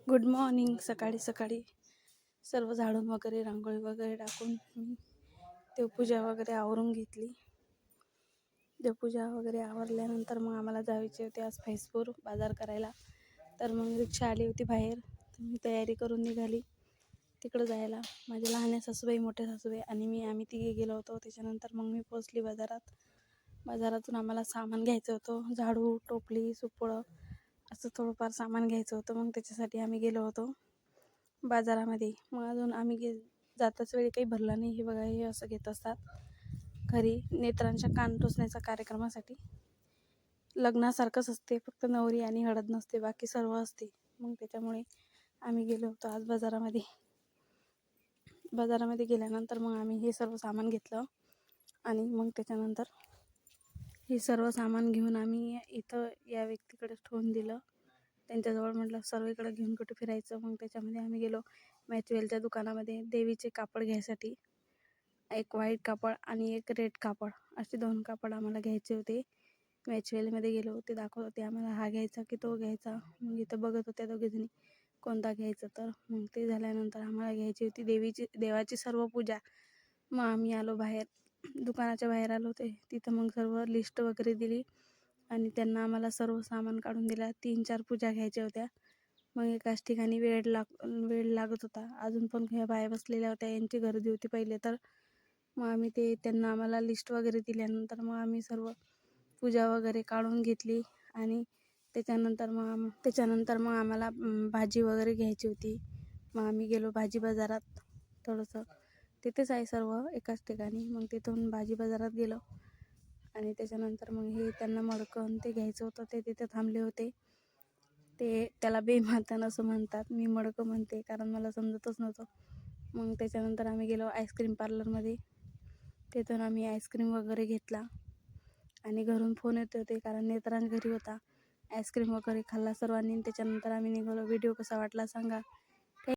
Good morning. सकाळी सकाळी सर्व झाडून वगैरे रांगोळी वगैरे टाकून मी देवपूजा वगैरे आवरून घेतली. देवपूजा वगैरे आवरल्यानंतर मग आम्हाला जायचे होते आज फैजपूर बाजार करायला. तर मग रिक्षा आली होती बाहेर, तर मी तयारी करून निघाली तिकडं जायला. माझे लहान सासूबाई, मोठे सासूबाई आणि आम्ही तिघे गेलो होतो. त्याच्यानंतर मग मी पोचली बाजारात. बाजारातून आम्हाला सामान घ्यायचं होतं, झाडू, टोपली, सुपळं असं थोडंफार सामान घ्यायचं होतं. मग त्याच्यासाठी आम्ही गेलो होतो बाजारामध्ये. मग अजून आम्ही जाताच वेळी काही भरलं नाही. हे बघा, हे असं घेत असतात घरी नेत्रांच्या कान टोचण्याच्या कार्यक्रमासाठी. लग्नासारखंच असते, फक्त नवरी आणि हळद नसते, बाकी सर्व असते. मग त्याच्यामुळे आम्ही गेलो होतो आज बाजारामध्ये. बाजारामध्ये गेल्यानंतर मग आम्ही हे सर्व सामान घेतलं आणि मग त्याच्यानंतर हे सर्व सामान घेऊन आम्ही इथं या व्यक्तीकडे ठेवून दिलं. त्यांच्याजवळ म्हटलं सर्वीकडे घेऊन कुठे फिरायचं. मग त्याच्यामध्ये आम्ही गेलो मॅचवेलच्या दुकानामध्ये देवीचे कापड घ्यायसाठी. एक व्हाईट कापड आणि एक रेड कापड, असे 2 कापड आम्हाला घ्यायचे होते. मॅचवेलमध्ये गेलो, ते दाखवत होते आम्हाला हा घ्यायचा की तो घ्यायचा. मग इथं बघत होत्या दोघीजणी कोणता घ्यायचा. तर मग ते झाल्यानंतर आम्हाला घ्यायची होती देवाची सर्व पूजा. मग आम्ही आलो बाहेर, दुकानाच्या बाहेर आलो होते. तिथं मग सर्व लिस्ट वगैरे दिली आणि त्यांना आम्हाला सर्व सामान काढून दिला. 3-4 पूजा घ्यायच्या होत्या. मग एकाच ठिकाणी वेळ लागत होता. अजून पण ह्या बाया बसलेल्या होत्या, यांची गर्दी होती पहिले तर. मग आम्ही त्यांना आम्हाला लिस्ट वगैरे दिल्यानंतर मग आम्ही सर्व पूजा वगैरे काढून घेतली आणि त्याच्यानंतर मग आम्हाला भाजी वगैरे घ्यायची होती. मग आम्ही गेलो भाजी बाजारात. थोडंसं तिथेच आहे सर्व एकाच ठिकाणी. मग तिथून भाजी बाजारात गेलो आणि त्याच्यानंतर मग हे त्यांना मडकं ते घ्यायचं होतं, ते तिथे थांबले होते. त्याला बेमातन असं म्हणतात, मी मडकं म्हणते कारण मला समजतच नव्हतं. मग त्याच्यानंतर आम्ही गेलो आईस्क्रीम पार्लरमध्ये. तिथून आम्ही आईस्क्रीम वगैरे घेतला आणि घरून फोन येत होते कारण नेत्रांश घरी होता. आईस्क्रीम वगैरे खाल्ला सर्वांनी. त्याच्यानंतर आम्ही निघालो. व्हिडिओ कसा वाटला सांगा.